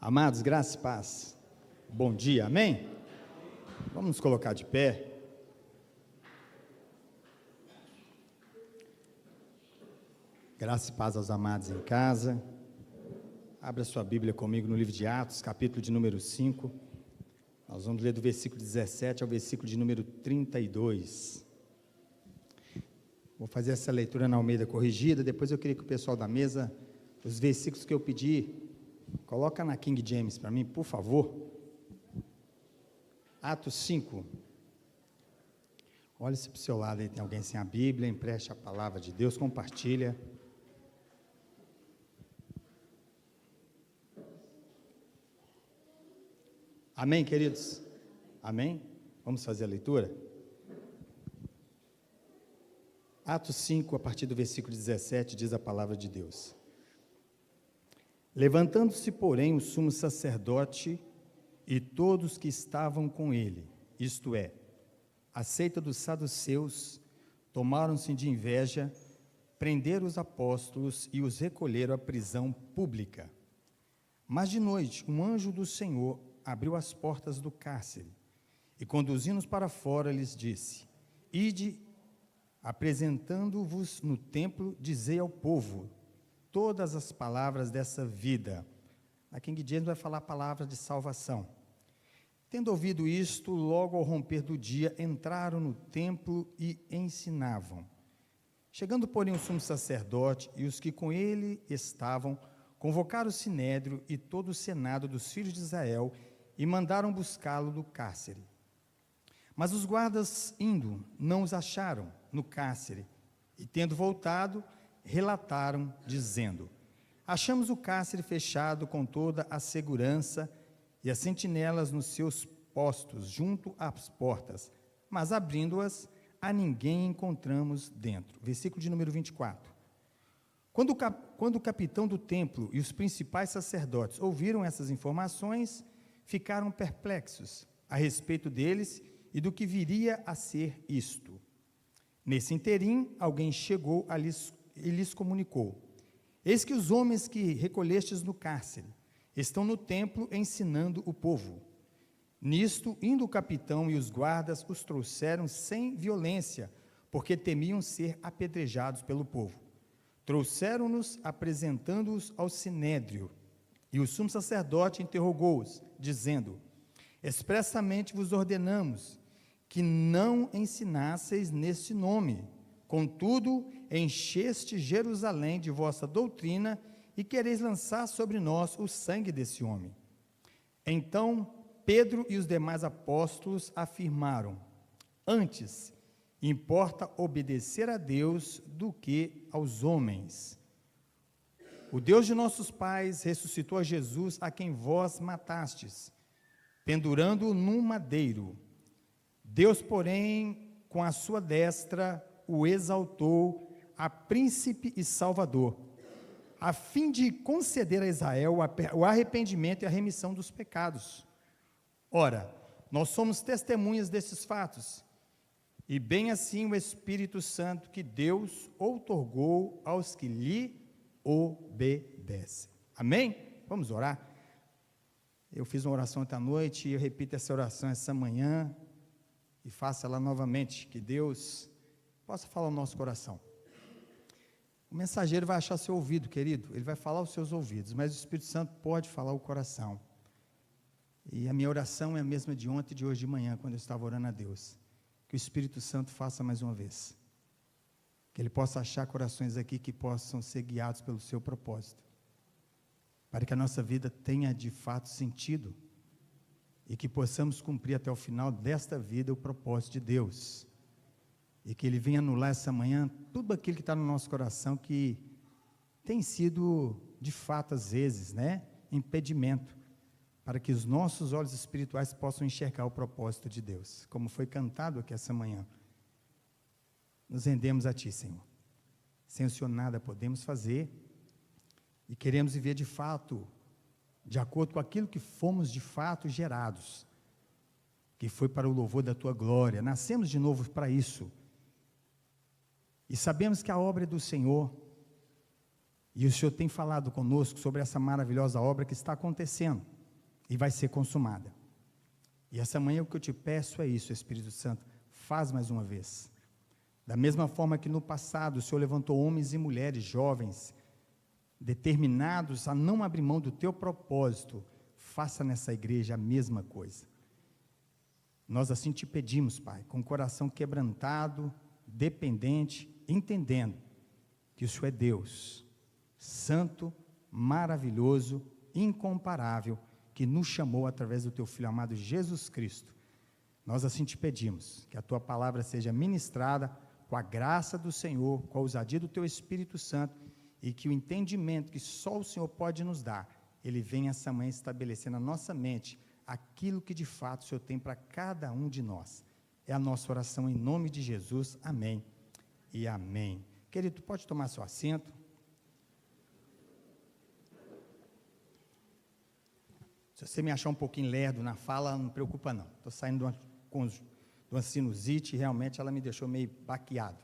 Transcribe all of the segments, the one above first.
Amados, graça e paz. Bom dia, amém? Vamos nos colocar de pé. Graça e paz aos amados em casa. Abra sua Bíblia comigo no livro de Atos, capítulo de número 5. Nós vamos ler do versículo 17 ao versículo de número 32. Vou fazer essa leitura na Almeida corrigida, depois eu queria que o pessoal da mesa, os versículos que eu pedi, coloca na King James para mim, por favor. Atos 5. Olhe-se para o seu lado aí, tem alguém sem a Bíblia, empreste a palavra de Deus, compartilha. Amém, queridos? Amém? Vamos fazer a leitura? Atos 5, a partir do versículo 17, diz a palavra de Deus. Levantando-se, porém, o sumo sacerdote e todos que estavam com ele, isto é, a seita dos saduceus, tomaram-se de inveja, prenderam os apóstolos e os recolheram à prisão pública. Mas de noite, um anjo do Senhor abriu as portas do cárcere e, conduzindo-os para fora, lhes disse: Ide, apresentando-vos no templo, dizei ao povo todas as palavras dessa vida. A King James vai falar a palavra de salvação. Tendo ouvido isto, logo ao romper do dia, entraram no templo e ensinavam. Chegando, porém, o sumo sacerdote e os que com ele estavam, convocaram o sinédrio e todo o senado dos filhos de Israel e mandaram buscá-lo do cárcere. Mas os guardas, indo, não os acharam no cárcere, e tendo voltado, relataram, dizendo: Achamos o cárcere fechado com toda a segurança e as sentinelas nos seus postos, junto às portas, mas abrindo-as, a ninguém encontramos dentro. Versículo de número 24. Quando o capitão do templo e os principais sacerdotes ouviram essas informações, ficaram perplexos a respeito deles e do que viria a ser isto. Nesse interim, alguém chegou e lhes comunicou: Eis que os homens que recolhestes no cárcere estão no templo ensinando o povo. Nisto, indo o capitão e os guardas, os trouxeram sem violência, porque temiam ser apedrejados pelo povo. Trouxeram-nos, apresentando-os ao sinédrio, e o sumo sacerdote interrogou-os, dizendo: Expressamente vos ordenamos que não ensinasseis neste nome. Contudo, encheste Jerusalém de vossa doutrina e quereis lançar sobre nós o sangue desse homem. Então Pedro e os demais apóstolos afirmaram: Antes, importa obedecer a Deus do que aos homens. O Deus de nossos pais ressuscitou a Jesus, a quem vós matastes, pendurando-o num madeiro. Deus, porém, com a sua destra, o exaltou a príncipe e salvador, a fim de conceder a Israel o arrependimento e a remissão dos pecados. Ora, nós somos testemunhas desses fatos, e bem assim o Espírito Santo que Deus outorgou aos que lhe obedecem. Amém? Vamos orar? Eu fiz uma oração ontem à noite e eu repito essa oração essa manhã e faço ela novamente, que Deus possa falar ao nosso coração. O mensageiro vai achar seu ouvido, querido, ele vai falar aos seus ouvidos, mas o Espírito Santo pode falar o coração. E a minha oração é a mesma de ontem e de hoje de manhã, quando eu estava orando a Deus. Que o Espírito Santo faça mais uma vez. Que Ele possa achar corações aqui que possam ser guiados pelo seu propósito. Para que a nossa vida tenha de fato sentido. E que possamos cumprir até o final desta vida o propósito de Deus. E que Ele venha anular essa manhã tudo aquilo que está no nosso coração que tem sido, de fato, às vezes, impedimento para que os nossos olhos espirituais possam enxergar o propósito de Deus, como foi cantado aqui essa manhã. Nos rendemos a Ti, Senhor. Sem o Senhor nada podemos fazer, e queremos viver de fato, de acordo com aquilo que fomos de fato gerados, que foi para o louvor da Tua glória. Nascemos de novo para isso, e sabemos que a obra é do Senhor, E o Senhor tem falado conosco sobre essa maravilhosa obra que está acontecendo e vai ser consumada. E essa manhã o que eu te peço é isso, Espírito Santo, faz mais uma vez. Da mesma forma que no passado o Senhor levantou homens e mulheres jovens, determinados a não abrir mão do teu propósito, faça nessa igreja a mesma coisa. Nós assim te pedimos, Pai, com o coração quebrantado, dependente, entendendo que o Senhor é Deus, santo, maravilhoso, incomparável, que nos chamou através do teu Filho amado Jesus Cristo. Nós assim te pedimos, que a tua palavra seja ministrada com a graça do Senhor, com a ousadia do teu Espírito Santo, e que o entendimento que só o Senhor pode nos dar, ele venha essa manhã estabelecer na nossa mente aquilo que de fato o Senhor tem para cada um de nós. É a nossa oração em nome de Jesus, amém e amém. Querido, pode tomar seu assento. Se você me achar um pouquinho lerdo na fala, não preocupa não, estou saindo de uma sinusite, e realmente ela me deixou meio baqueado.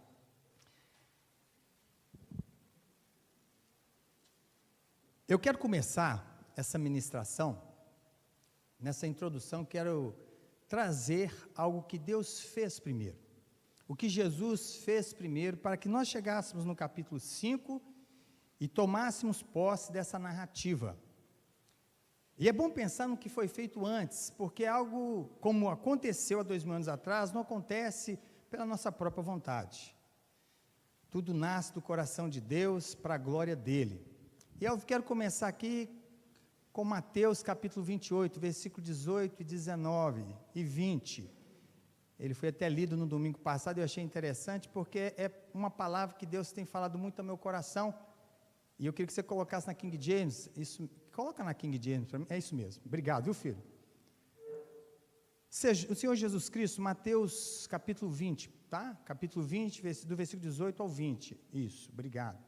Eu quero começar essa ministração, nessa introdução, quero trazer algo que Deus fez primeiro, o que Jesus fez primeiro, para que nós chegássemos no capítulo 5 e tomássemos posse dessa narrativa. E é bom pensar no que foi feito antes, porque algo como aconteceu há 2000 anos atrás, não acontece pela nossa própria vontade. Tudo nasce do coração de Deus, para a glória dEle. E eu quero começar aqui com Mateus capítulo 28, versículo 18 e 19 e 20. Ele foi até lido no domingo passado, eu achei interessante, porque é uma palavra que Deus tem falado muito ao meu coração, e eu queria que você colocasse na King James, isso, coloca na King James, é isso mesmo, obrigado, viu filho? O Senhor Jesus Cristo, Mateus capítulo 20, tá? Capítulo 20, do versículo 18 ao 20, isso, obrigado.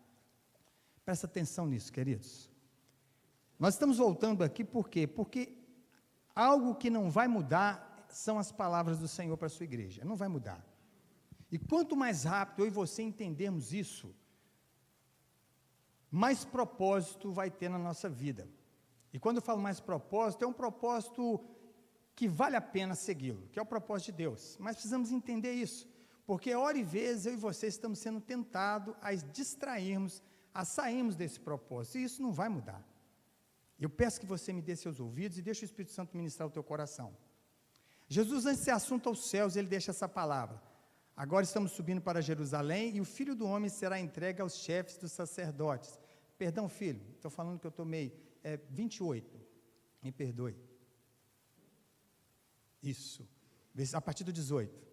Presta atenção nisso, queridos. Nós estamos voltando aqui por quê? Porque algo que não vai mudar são as palavras do Senhor para a sua igreja, não vai mudar. E quanto mais rápido eu e você entendermos isso, mais propósito vai ter na nossa vida. E quando eu falo mais propósito, é um propósito que vale a pena segui-lo, que é o propósito de Deus. Mas precisamos entender isso, porque hora e vez eu e você estamos sendo tentados a distrairmos, a sairmos desse propósito, e isso não vai mudar. Eu peço que você me dê seus ouvidos e deixe o Espírito Santo ministrar o teu coração. Jesus, antes de ser assunto aos céus, ele deixa essa palavra: agora estamos subindo para Jerusalém, e o Filho do Homem será entregue aos chefes dos sacerdotes. Perdão, filho, estou falando que eu tomei 28, me perdoe. Isso, a partir do 18.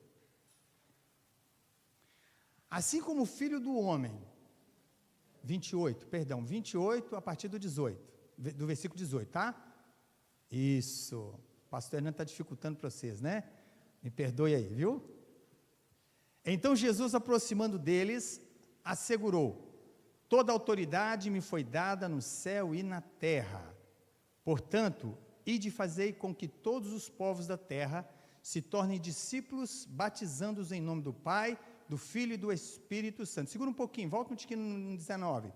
Assim como o Filho do Homem, 28, a partir do 18, do versículo 18, tá? Isso, o pastor Hernando está dificultando para vocês, né? Me perdoe aí, viu? Então Jesus, aproximando deles, assegurou: toda autoridade me foi dada no céu e na terra. Portanto, ide fazei com que todos os povos da terra se tornem discípulos, batizando-os em nome do Pai, do Filho e do Espírito Santo. Segura um pouquinho, volta um tiquinho no 19.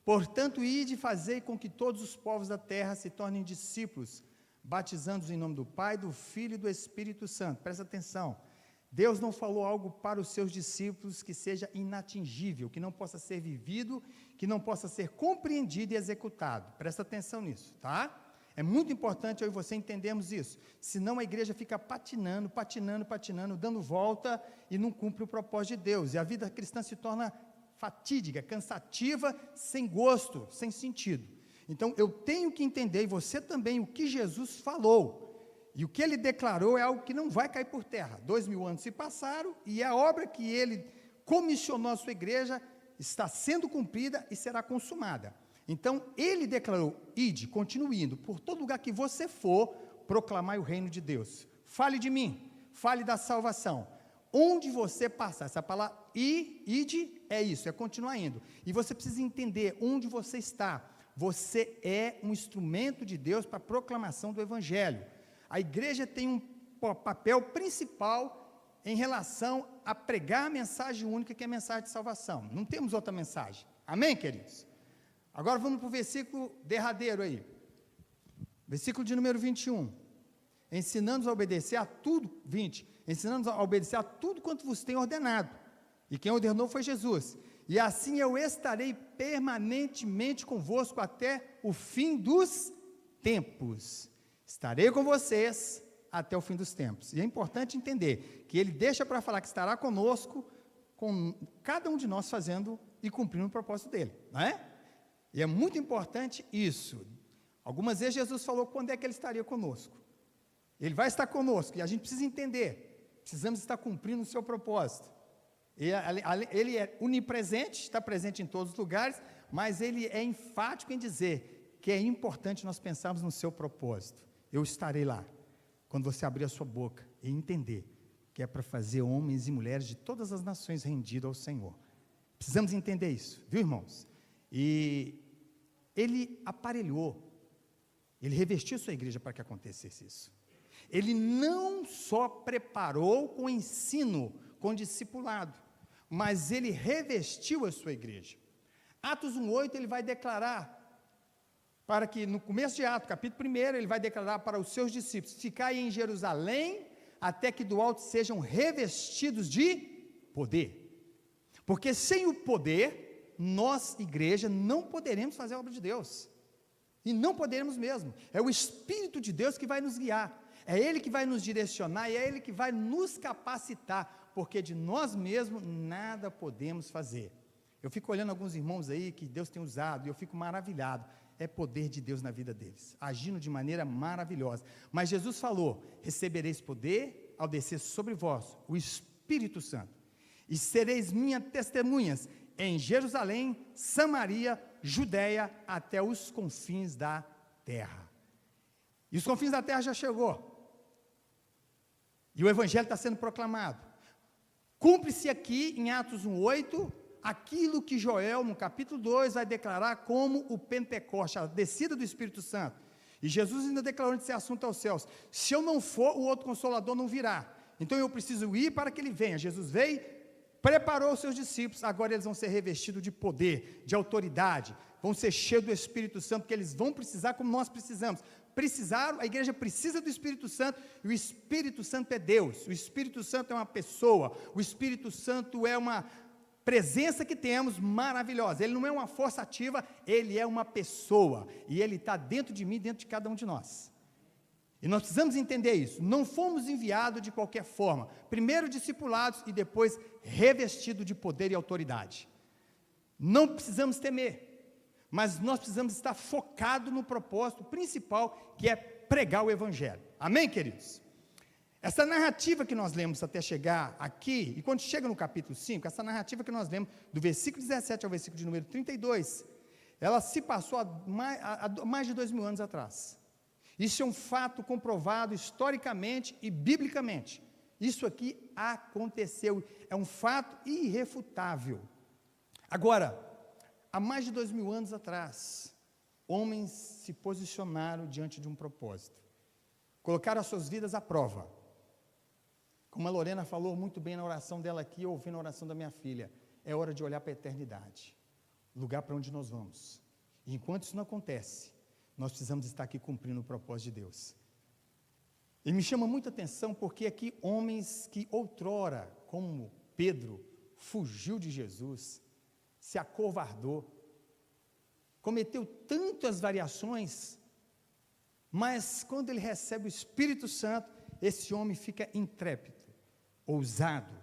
Portanto, ide fazei com que todos os povos da terra se tornem discípulos, batizando-os em nome do Pai, do Filho e do Espírito Santo. Presta atenção. Deus não falou algo para os seus discípulos que seja inatingível, que não possa ser vivido, que não possa ser compreendido e executado. Presta atenção nisso, tá? É muito importante eu e você entendermos isso, senão a igreja fica patinando, dando volta e não cumpre o propósito de Deus, e a vida cristã se torna fatídica, cansativa, sem gosto, sem sentido. Então eu tenho que entender, e você também, o que Jesus falou. E o que ele declarou é algo que não vai cair por terra. 2000 anos se passaram e a obra que ele comissionou à sua igreja está sendo cumprida e será consumada. Então, ele declarou: ide, continue indo, por todo lugar que você for, proclamai o reino de Deus. Fale de mim, fale da salvação. Onde você passar, essa palavra ide é isso, é continuar indo. E você precisa entender onde você está. Você é um instrumento de Deus para a proclamação do evangelho. A igreja tem um papel principal em relação a pregar a mensagem única, que é a mensagem de salvação. Não temos outra mensagem. Amém, queridos? Agora vamos para o versículo derradeiro aí. Versículo de número 21. Ensinando-nos a obedecer a tudo, 20. Ensinando-nos a obedecer a tudo quanto vos tem ordenado. E quem ordenou foi Jesus. E assim eu estarei permanentemente convosco até o fim dos tempos. Estarei com vocês até o fim dos tempos. E é importante entender que ele deixa para falar que estará conosco, com cada um de nós fazendo e cumprindo o propósito dele, não é? E é muito importante isso. Algumas vezes Jesus falou quando é que ele estaria conosco. Ele vai estar conosco, e a gente precisa entender, precisamos estar cumprindo o seu propósito. Ele é onipresente, está presente em todos os lugares, mas ele é enfático em dizer que é importante nós pensarmos no seu propósito. Eu estarei lá, quando você abrir a sua boca e entender que é para fazer homens e mulheres de todas as nações rendidos ao Senhor. Precisamos entender isso, viu, irmãos? E ele aparelhou, ele revestiu sua igreja para que acontecesse isso. Ele não só preparou com ensino, com discipulado, mas ele revestiu a sua igreja. Atos 1:8 ele vai declarar, para que no começo de Atos, capítulo 1, ele vai declarar para os seus discípulos, ficai em Jerusalém, até que do alto sejam revestidos de poder. Porque sem o poder, nós, igreja, não poderemos fazer a obra de Deus. E não poderemos mesmo. É o Espírito de Deus que vai nos guiar. É Ele que vai nos direcionar e é Ele que vai nos capacitar, porque de nós mesmos nada podemos fazer. Eu fico olhando alguns irmãos aí que Deus tem usado e eu fico maravilhado. É poder de Deus na vida deles, agindo de maneira maravilhosa. Mas Jesus falou: recebereis poder ao descer sobre vós o Espírito Santo, e sereis minhas testemunhas em Jerusalém, Samaria, Judeia, até os confins da terra. E os confins da terra já chegou. E o Evangelho está sendo proclamado. Cumpre-se aqui, em Atos 1:8, aquilo que Joel, no capítulo 2, vai declarar como o Pentecoste, a descida do Espírito Santo. E Jesus ainda declarou esse assunto aos céus: se eu não for, o outro Consolador não virá. Então eu preciso ir para que ele venha. Jesus veio, preparou os seus discípulos, agora eles vão ser revestidos de poder, de autoridade, vão ser cheios do Espírito Santo, porque eles vão precisar como nós precisamos. Precisaram, a igreja precisa do Espírito Santo, e o Espírito Santo é Deus, o Espírito Santo é uma pessoa, o Espírito Santo é uma presença que temos maravilhosa. Ele não é uma força ativa, ele é uma pessoa, e ele está dentro de mim, dentro de cada um de nós. E nós precisamos entender isso. Não fomos enviados de qualquer forma, primeiro discipulados e depois revestidos de poder e autoridade. Não precisamos temer, mas nós precisamos estar focados no propósito principal, que é pregar o Evangelho. Amém, queridos? Essa narrativa que nós lemos até chegar aqui, e quando chega no capítulo 5, essa narrativa que nós lemos, do versículo 17 ao versículo de número 32, ela se passou há mais de 2000 anos atrás. Isso é um fato comprovado historicamente e biblicamente. Isso aqui aconteceu, é um fato irrefutável. Agora, há mais de 2000 anos atrás, homens se posicionaram diante de um propósito, colocaram as suas vidas à prova. Como a Lorena falou muito bem na oração dela aqui, eu ouvi na oração da minha filha, é hora de olhar para a eternidade, lugar para onde nós vamos. E enquanto isso não acontece, nós precisamos estar aqui cumprindo o propósito de Deus. E me chama muita atenção porque aqui homens que outrora, como Pedro, fugiu de Jesus, se acovardou, cometeu tantas variações, mas quando ele recebe o Espírito Santo, esse homem fica intrépido, ousado,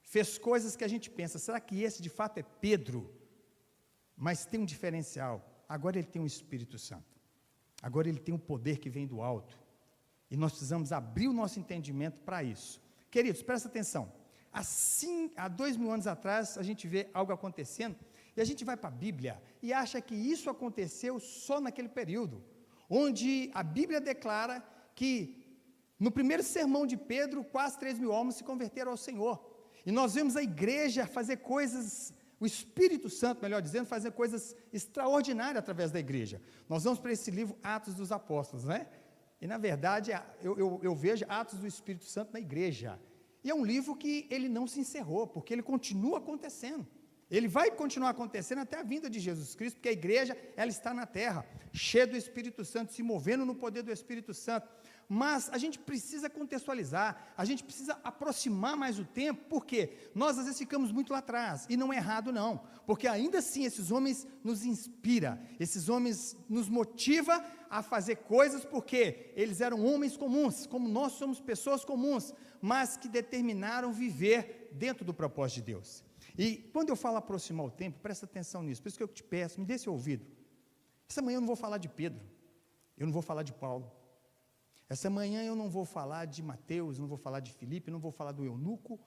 fez coisas que a gente pensa, será que esse de fato é Pedro? Mas tem um diferencial, agora ele tem o Espírito Santo, agora ele tem um poder que vem do alto, e nós precisamos abrir o nosso entendimento para isso. Queridos, presta atenção, assim, há 2000 anos atrás, a gente vê algo acontecendo, e a gente vai para a Bíblia, e acha que isso aconteceu só naquele período, onde a Bíblia declara que, no primeiro sermão de Pedro, quase 3.000 homens se converteram ao Senhor, e nós vemos a igreja fazer coisas, o Espírito Santo, melhor dizendo, fazer coisas extraordinárias através da igreja. Nós vamos para esse livro, Atos dos Apóstolos, né? E na verdade, eu vejo Atos do Espírito Santo na igreja, e é um livro que ele não se encerrou, porque ele continua acontecendo. Ele vai continuar acontecendo até a vinda de Jesus Cristo, porque a igreja, ela está na terra, cheia do Espírito Santo, se movendo no poder do Espírito Santo. Mas a gente precisa contextualizar, a gente precisa aproximar mais o tempo, porque nós às vezes ficamos muito lá atrás, e não é errado não, porque ainda assim esses homens nos inspiram, esses homens nos motivam a fazer coisas, porque eles eram homens comuns, como nós somos pessoas comuns, mas que determinaram viver dentro do propósito de Deus. E quando eu falo aproximar o tempo, presta atenção nisso, por isso que eu te peço, me dê esse ouvido. Essa manhã eu não vou falar de Pedro, eu não vou falar de Paulo, essa manhã eu não vou falar de Mateus, não vou falar de Filipe, não vou falar do eunuco.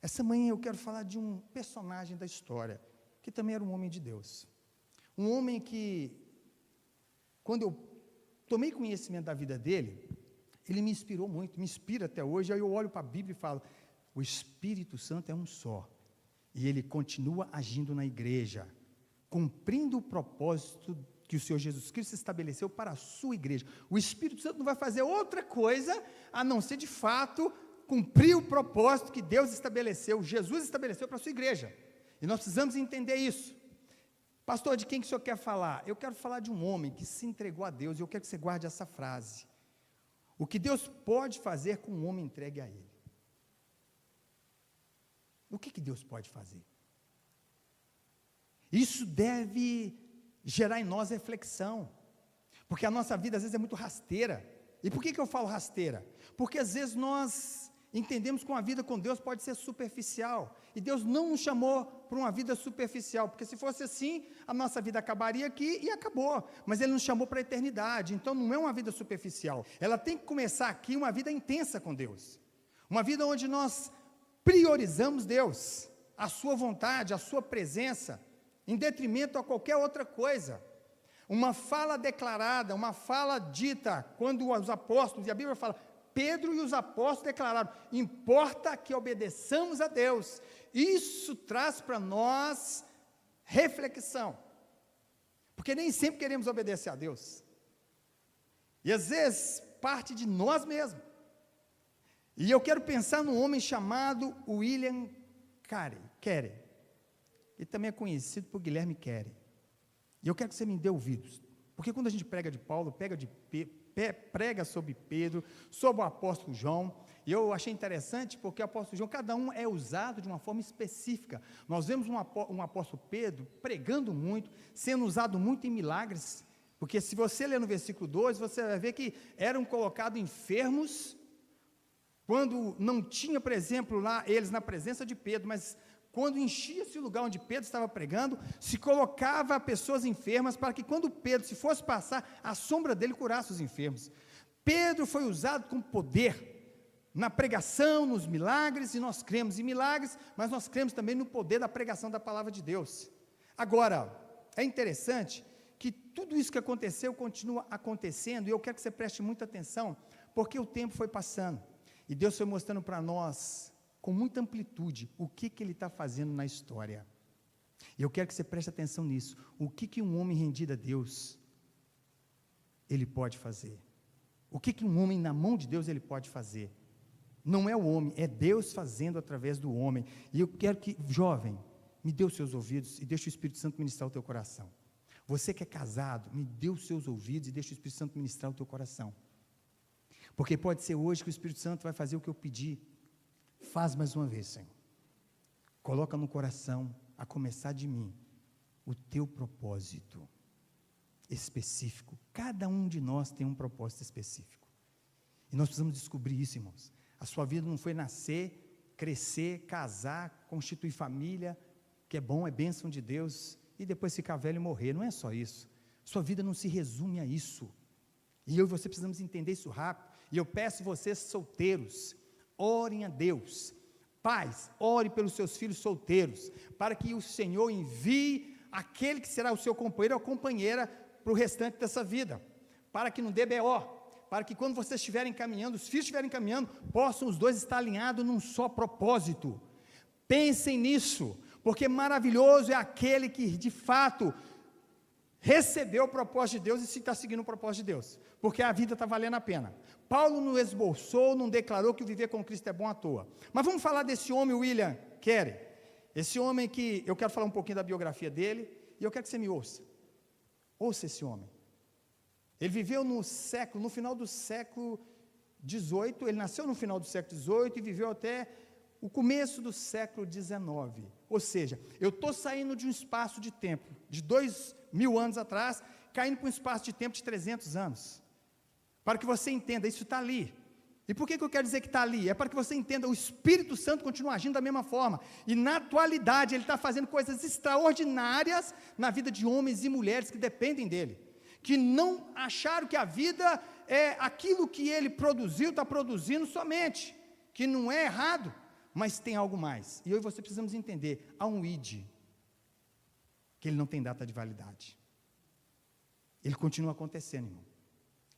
Essa manhã eu quero falar de um personagem da história, que também era um homem de Deus. Um homem que, quando eu tomei conhecimento da vida dele, ele me inspirou muito, me inspira até hoje. Aí eu olho para a Bíblia e falo, o Espírito Santo é um só, e ele continua agindo na igreja, cumprindo o propósito que o Senhor Jesus Cristo estabeleceu para a sua igreja. O Espírito Santo não vai fazer outra coisa, a não ser de fato, cumprir o propósito que Deus estabeleceu, Jesus estabeleceu para a sua igreja, e nós precisamos entender isso. Pastor, de quem que o senhor quer falar? Eu quero falar de um homem que se entregou a Deus, e eu quero que você guarde essa frase, o que Deus pode fazer com um homem entregue a Ele. O que Deus pode fazer? Isso deve gerar em nós reflexão, porque a nossa vida às vezes é muito rasteira. E por que eu falo rasteira? Porque às vezes nós entendemos que uma vida com Deus pode ser superficial, e Deus não nos chamou para uma vida superficial, porque se fosse assim, a nossa vida acabaria aqui e acabou, mas Ele nos chamou para a eternidade, então não é uma vida superficial, ela tem que começar aqui uma vida intensa com Deus, uma vida onde nós priorizamos Deus, a sua vontade, a sua presença, em detrimento a qualquer outra coisa. Uma fala declarada, uma fala dita, quando os apóstolos, e a Bíblia fala, Pedro e os apóstolos declararam, importa que obedeçamos a Deus. Isso traz para nós reflexão, porque nem sempre queremos obedecer a Deus, e às vezes parte de nós mesmos. E eu quero pensar num homem chamado William Carey, ele também é conhecido por Guilherme Carey, e eu quero que você me dê ouvidos, porque quando a gente prega de Paulo, prega sobre Pedro, sobre o apóstolo João, e eu achei interessante, porque o apóstolo João, cada um é usado de uma forma específica. Nós vemos um apóstolo Pedro pregando muito, sendo usado muito em milagres, porque se você ler no versículo 2, você vai ver que eram colocados enfermos, quando não tinha, por exemplo, lá eles na presença de Pedro, mas quando enchia-se o lugar onde Pedro estava pregando, se colocava pessoas enfermas, para que quando Pedro se fosse passar, a sombra dele curasse os enfermos. Pedro foi usado com poder, na pregação, nos milagres, e nós cremos em milagres, mas nós cremos também no poder da pregação da palavra de Deus. Agora, é interessante que tudo isso que aconteceu, continua acontecendo, e eu quero que você preste muita atenção, porque o tempo foi passando, e Deus foi mostrando para nós, com muita amplitude, o que Ele está fazendo na história. E eu quero que você preste atenção nisso. O que um homem rendido a Deus, ele pode fazer? O que um homem na mão de Deus, ele pode fazer? Não é o homem, é Deus fazendo através do homem. E eu quero que, jovem, me dê os seus ouvidos e deixe o Espírito Santo ministrar o teu coração. Você que é casado, me dê os seus ouvidos e deixe o Espírito Santo ministrar o teu coração. Porque pode ser hoje que o Espírito Santo vai fazer o que eu pedi. Faz mais uma vez, Senhor. Coloca no coração, a começar de mim, o teu propósito específico. Cada um de nós tem um propósito específico. E nós precisamos descobrir isso, irmãos. A sua vida não foi nascer, crescer, casar, constituir família, que é bom, é bênção de Deus, e depois ficar velho e morrer. Não é só isso. Sua vida não se resume a isso. E eu e você precisamos entender isso rápido. E eu peço vocês solteiros, orem a Deus. Pais, ore pelos seus filhos solteiros, para que o Senhor envie aquele que será o seu companheiro ou companheira para o restante dessa vida, para que não dê B.O., para que quando vocês estiverem caminhando, os filhos estiverem caminhando, possam os dois estar alinhados num só propósito. Pensem nisso, porque maravilhoso é aquele que de fato recebeu o propósito de Deus e se está seguindo o propósito de Deus, porque a vida está valendo a pena. Paulo não esboçou, não declarou que o viver com Cristo é bom à toa. Mas vamos falar desse homem, William Carey. Esse homem que eu quero falar um pouquinho da biografia dele, e eu quero que você me ouça. Ouça esse homem. Ele viveu no final do século XVIII, ele nasceu no final do século XVIII e viveu até o começo do século XIX. Ou seja, eu estou saindo de um espaço de tempo, de 2000 anos atrás, caindo para um espaço de tempo de 300 anos. Para que você entenda, isso está ali. E por que eu quero dizer que está ali? É para que você entenda, o Espírito Santo continua agindo da mesma forma. E na atualidade, ele está fazendo coisas extraordinárias na vida de homens e mulheres que dependem dele. Que não acharam que a vida é aquilo que ele produziu, está produzindo somente. Que não é errado, mas tem algo mais. E eu e você precisamos entender, há um ID, que ele não tem data de validade. Ele continua acontecendo, irmão.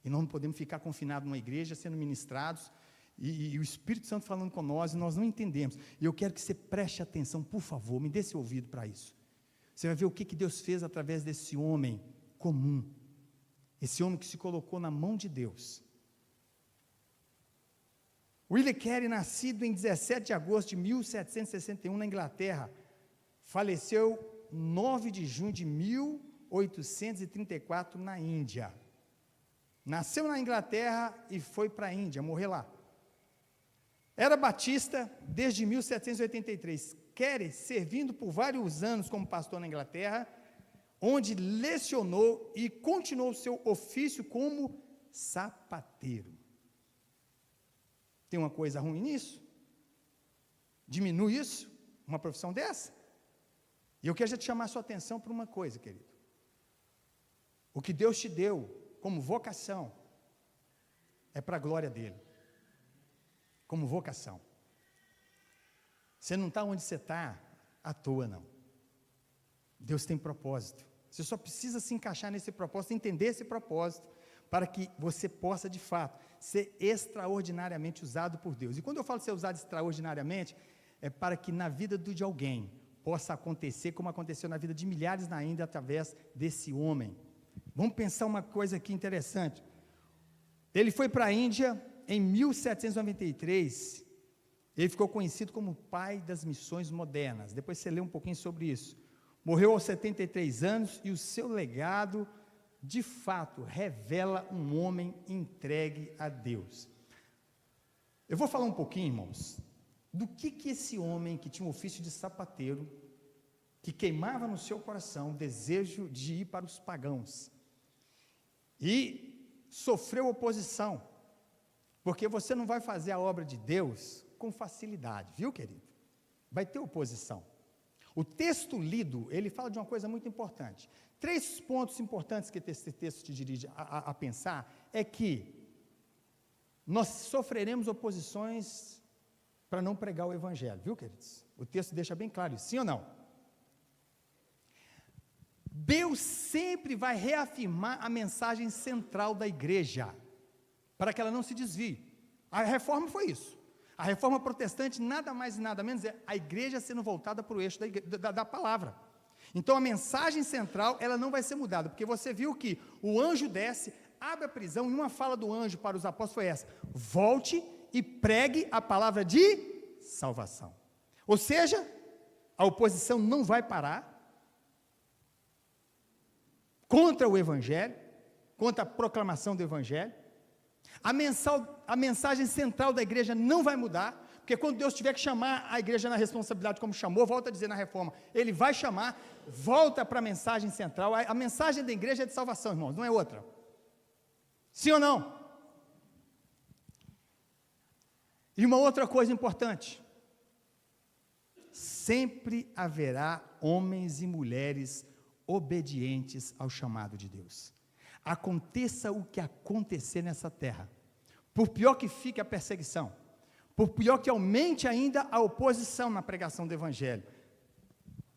E nós não podemos ficar confinados numa igreja, sendo ministrados, e o Espírito Santo falando com nós, e nós não entendemos. E eu quero que você preste atenção, por favor, me dê esse ouvido para isso. Você vai ver o que Deus fez através desse homem comum, esse homem que se colocou na mão de Deus. William Carey, nascido em 17 de agosto de 1761 na Inglaterra, faleceu 9 de junho de 1834 na Índia. Nasceu na Inglaterra e foi para a Índia, morreu lá. Era batista desde 1783. Carey, servindo por vários anos como pastor na Inglaterra, onde lecionou e continuou seu ofício como sapateiro. Tem uma coisa ruim nisso? Diminui isso? Uma profissão dessa? E eu quero já te chamar a sua atenção para uma coisa, querido. O que Deus te deu como vocação, é para a glória dele, como vocação. Você não está onde você está à toa, não. Deus tem propósito. Você só precisa se encaixar nesse propósito, entender esse propósito, para que você possa, de fato, ser extraordinariamente usado por Deus. E quando eu falo ser usado extraordinariamente, é para que na vida de alguém possa acontecer, como aconteceu na vida de milhares na Índia, através desse homem. Vamos pensar uma coisa aqui interessante. Ele foi para a Índia em 1793, ele ficou conhecido como o pai das missões modernas. Depois você lê um pouquinho sobre isso. Morreu aos 73 anos e o seu legado, de fato, revela um homem entregue a Deus. Eu vou falar um pouquinho, irmãos, do que esse homem que tinha um ofício de sapateiro, que queimava no seu coração o desejo de ir para os pagãos, e sofreu oposição, porque você não vai fazer a obra de Deus com facilidade, viu, querido? Vai ter oposição. O texto lido, ele fala de uma coisa muito importante. 3 pontos importantes que esse texto te dirige a pensar, é que nós sofreremos oposições para não pregar o Evangelho, viu, queridos? O texto deixa bem claro isso, sim ou não? Deus sempre vai reafirmar a mensagem central da igreja, para que ela não se desvie. A reforma foi isso. A reforma protestante, nada mais e nada menos, é a igreja sendo voltada para o eixo da palavra. Então, a mensagem central, ela não vai ser mudada, porque você viu que o anjo desce, abre a prisão, e uma fala do anjo para os apóstolos foi essa: volte e pregue a palavra de salvação. Ou seja, a oposição não vai parar contra o Evangelho, contra a proclamação do Evangelho. A mensagem central da igreja não vai mudar, porque quando Deus tiver que chamar a igreja na responsabilidade como chamou, volta a dizer na reforma, Ele vai chamar, volta para a mensagem central. A mensagem da igreja é de salvação, irmãos, não é outra. Sim ou não? E uma outra coisa importante: sempre haverá homens e mulheres obedientes ao chamado de Deus. Aconteça o que acontecer nessa terra, por pior que fique a perseguição, por pior que aumente ainda a oposição na pregação do Evangelho,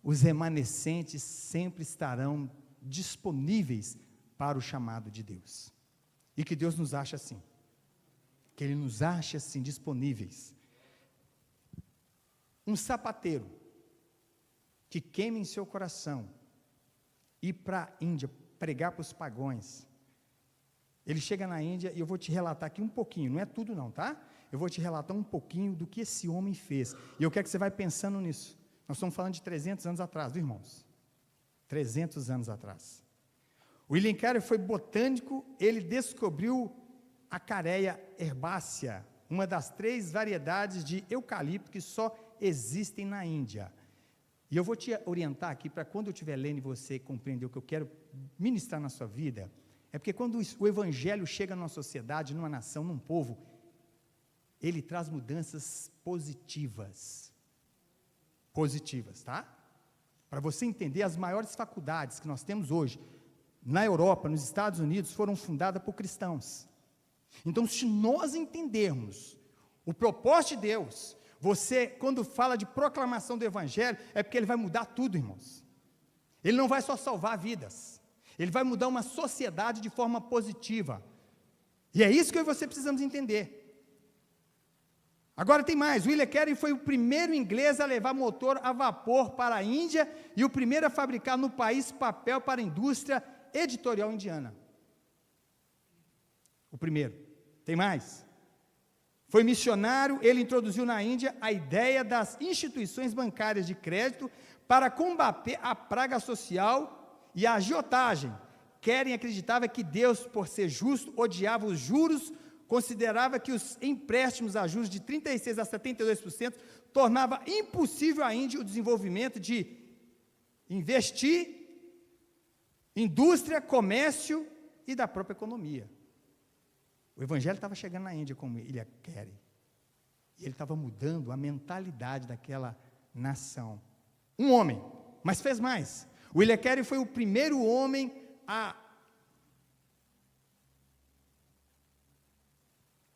os remanescentes sempre estarão disponíveis para o chamado de Deus. E que Deus nos ache assim, que Ele nos ache assim, disponíveis. Um sapateiro que queima em seu coração ir para a Índia pregar para os pagãos, ele chega na Índia, e eu vou te relatar aqui um pouquinho, não é tudo não, tá? Eu vou te relatar um pouquinho do que esse homem fez, e eu quero que você vá pensando nisso. Nós estamos falando de 300 anos atrás, viu, irmãos? 300 anos atrás. William Carey foi botânico, ele descobriu a Careia herbácea, uma das 3 variedades de eucalipto que só existem na Índia. E eu vou te orientar aqui para quando eu estiver lendo e você compreender o que eu quero ministrar na sua vida, é porque quando o evangelho chega numa sociedade, numa nação, num povo, ele traz mudanças positivas. Positivas, tá? Para você entender, as maiores faculdades que nós temos hoje, na Europa, nos Estados Unidos, foram fundadas por cristãos. Então, se nós entendermos o propósito de Deus, você, quando fala de proclamação do Evangelho, é porque ele vai mudar tudo, irmãos. Ele não vai só salvar vidas, ele vai mudar uma sociedade de forma positiva. E é isso que eu e você precisamos entender. Agora tem mais, William Carey foi o primeiro inglês a levar motor a vapor para a Índia e o primeiro a fabricar no país papel para a indústria editorial indiana. O primeiro. Tem mais. Foi missionário, ele introduziu na Índia a ideia das instituições bancárias de crédito para combater a praga social e a agiotagem. Carey acreditava que Deus, por ser justo, odiava os juros, considerava que os empréstimos a juros de 36% a 72% tornava impossível à Índia o desenvolvimento de investir, indústria, comércio e da própria economia. O evangelho estava chegando na Índia como William Carey. E ele estava mudando a mentalidade daquela nação. Um homem, mas fez mais. William Carey foi o primeiro homem a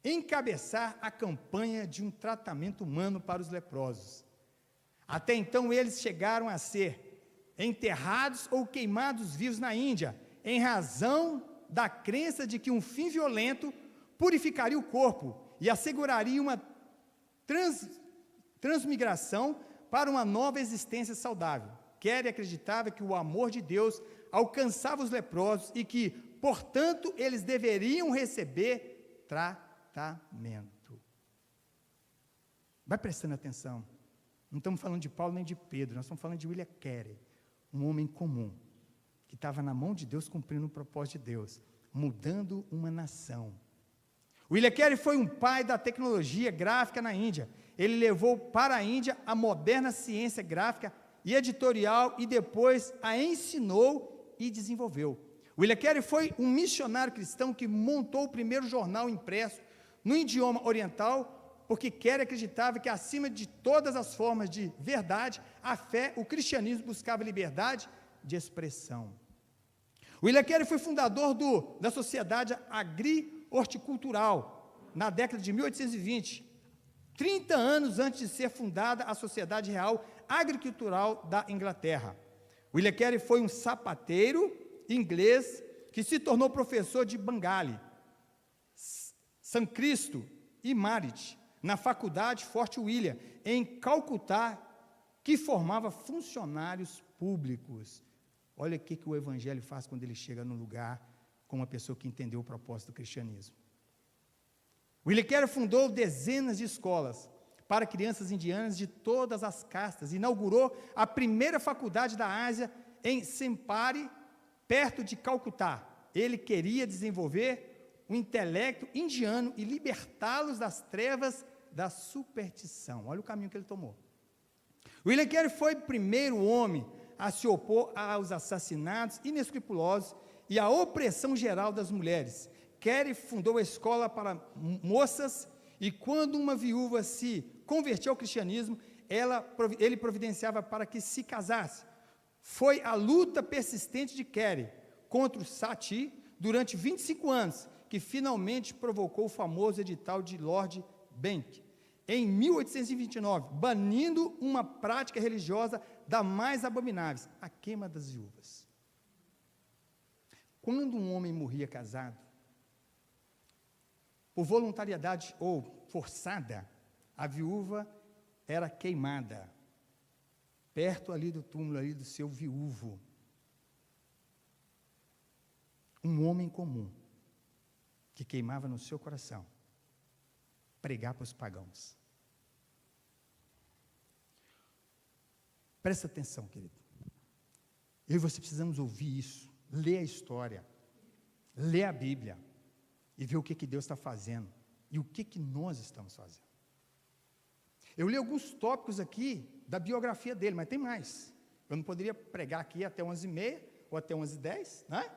encabeçar a campanha de um tratamento humano para os leprosos. Até então, eles chegaram a ser enterrados ou queimados vivos na Índia, em razão da crença de que um fim violento purificaria o corpo e asseguraria uma transmigração para uma nova existência saudável. Carey acreditava que o amor de Deus alcançava os leprosos e que, portanto, eles deveriam receber tratamento. Vai prestando atenção. Não estamos falando de Paulo nem de Pedro, nós estamos falando de William Carey, um homem comum, que estava na mão de Deus cumprindo o propósito de Deus, mudando uma nação. William Carey foi um pai da tecnologia gráfica na Índia. Ele levou para a Índia a moderna ciência gráfica e editorial e depois a ensinou e desenvolveu. William Carey foi um missionário cristão que montou o primeiro jornal impresso no idioma oriental, porque Carey acreditava que acima de todas as formas de verdade, a fé, o cristianismo buscava liberdade de expressão. William Carey foi fundador da Sociedade Agri-Horticultural, na década de 1820, 30 anos antes de ser fundada a Sociedade Real Agricultural da Inglaterra. William Carey foi um sapateiro inglês que se tornou professor de Bengali, Sânscrito e Marathi, na faculdade Fort William, em Calcutá, que formava funcionários públicos. Olha o que o evangelho faz quando ele chega num lugar com uma pessoa que entendeu o propósito do cristianismo. William Carey fundou dezenas de escolas para crianças indianas de todas as castas, inaugurou a primeira faculdade da Ásia em Sempari, perto de Calcutá. Ele queria desenvolver o intelecto indiano e libertá-los das trevas da superstição. Olha o caminho que ele tomou. William Carey foi o primeiro homem a se opor aos assassinatos inescrupulosos e à opressão geral das mulheres. Carey fundou a escola para moças e quando uma viúva se convertia ao cristianismo, ele providenciava para que se casasse. Foi a luta persistente de Carey contra o Sati durante 25 anos que finalmente provocou o famoso edital de Lord Bank, em 1829, banindo uma prática religiosa da mais abomináveis, a queima das viúvas. Quando um homem morria casado, por voluntariedade ou forçada, a viúva era queimada, perto ali do túmulo, ali do seu viúvo. Um homem comum, que queimava no seu coração, pregar para os pagãos. Presta atenção, querido. Eu e você precisamos ouvir isso, ler a história, ler a Bíblia e ver o que Deus está fazendo e o que nós estamos fazendo. Eu li alguns tópicos aqui da biografia dele, mas tem mais. Eu não poderia pregar aqui até 11h30 ou até 11h10, né?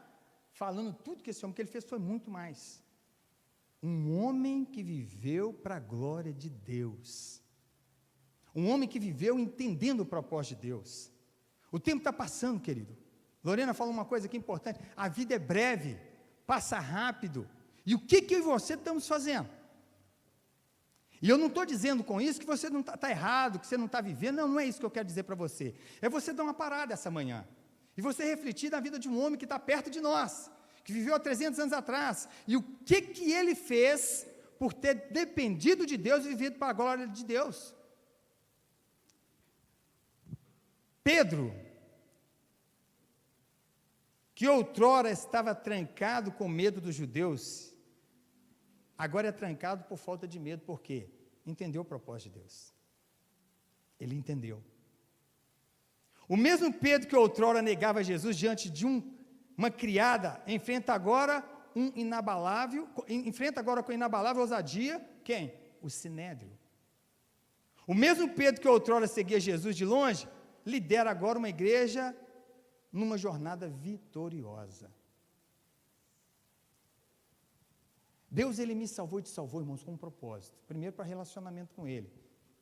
Falando tudo que esse homem que ele fez foi muito mais. Um homem que viveu para a glória de Deus. Um homem que viveu entendendo o propósito de Deus. O tempo está passando, querido. Lorena falou uma coisa aqui importante. A vida é breve, passa rápido. E o que eu e você estamos fazendo? E eu não estou dizendo com isso que você não está errado, que você não está vivendo. Não é isso que eu quero dizer para você. É você dar uma parada essa manhã. E você refletir na vida de um homem que está perto de nós, que viveu há 300 anos atrás. E o que ele fez por ter dependido de Deus e vivido para a glória de Deus. Pedro, que outrora estava trancado com medo dos judeus, agora é trancado por falta de medo. Por quê? Entendeu o propósito de Deus. Ele entendeu. O mesmo Pedro que outrora negava Jesus diante de uma criada, enfrenta agora com inabalável ousadia, quem? O Sinédrio. O mesmo Pedro que outrora seguia Jesus de longe, lidera agora uma igreja numa jornada vitoriosa. Deus, Ele me salvou e te salvou, irmãos, com um propósito. Primeiro, para relacionamento com Ele.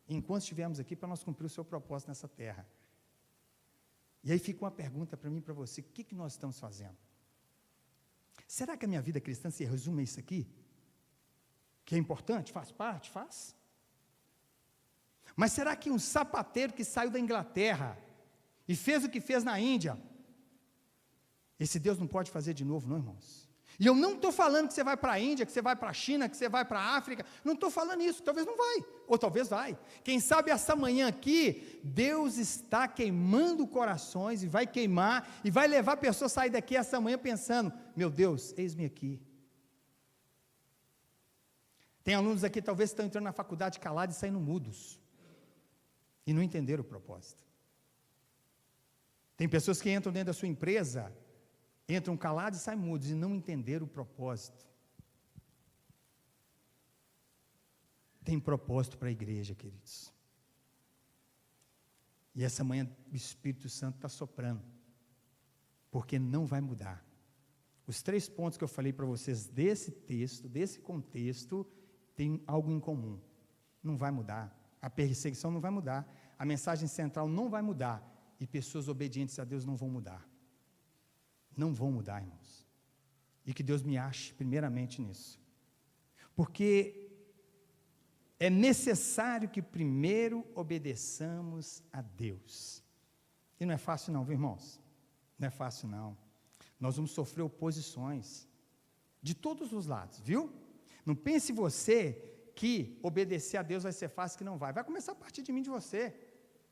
Enquanto estivermos aqui, para nós cumprir o seu propósito nessa terra. E aí fica uma pergunta para mim e para você: o que nós estamos fazendo? Será que a minha vida cristã se resume a isso aqui? Que é importante? Faz parte? Faz. Mas será que um sapateiro que saiu da Inglaterra e fez o que fez na Índia, esse Deus não pode fazer de novo, não, irmãos? E eu não estou falando que você vai para a Índia, que você vai para a China, que você vai para a África, não estou falando isso, talvez não vai, ou talvez vai. Quem sabe essa manhã aqui, Deus está queimando corações, e vai queimar, e vai levar a pessoa a sair daqui essa manhã pensando: meu Deus, eis-me aqui. Tem alunos aqui talvez que estão entrando na faculdade calados e saindo mudos, e não entenderam o propósito. Tem pessoas que entram dentro da sua empresa, entram calados e saem mudos, e não entenderam o propósito. Tem propósito para a igreja, queridos. E essa manhã o Espírito Santo está soprando, porque não vai mudar. Os 3 pontos que eu falei para vocês desse texto, desse contexto, tem algo em comum. Não vai mudar. A perseguição não vai mudar. A mensagem central não vai mudar. E pessoas obedientes a Deus não vão mudar. Não vão mudar, irmãos. E que Deus me ache primeiramente nisso. Porque é necessário que primeiro obedeçamos a Deus. E não é fácil não, viu, irmãos? Não é fácil não. Nós vamos sofrer oposições de todos os lados, viu? Não pense você que obedecer a Deus vai ser fácil, que não vai. Vai começar a partir de mim, de você.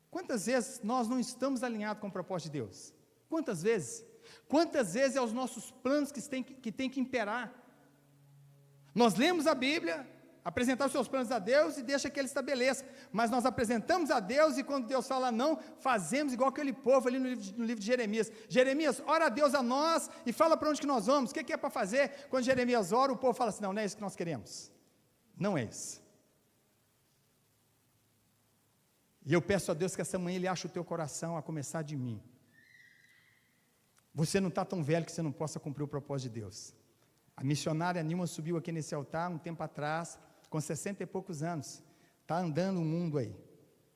Quantas vezes nós não estamos alinhados com o propósito de Deus? Quantas vezes? Quantas vezes é os nossos planos que tem que imperar? Nós lemos a Bíblia, apresentar os seus planos a Deus e deixa que Ele estabeleça, mas nós apresentamos a Deus e quando Deus fala não, fazemos igual aquele povo ali no livro de Jeremias. Jeremias, ora a Deus a nós e fala para onde que nós vamos, o que é para fazer? Quando Jeremias ora, o povo fala assim: não é isso que nós queremos, não é isso. E eu peço a Deus que essa manhã Ele ache o teu coração, a começar de mim. Você não está tão velho que você não possa cumprir o propósito de Deus. A missionária Nilma subiu aqui nesse altar um tempo atrás, com 60 e poucos anos, está andando o mundo aí,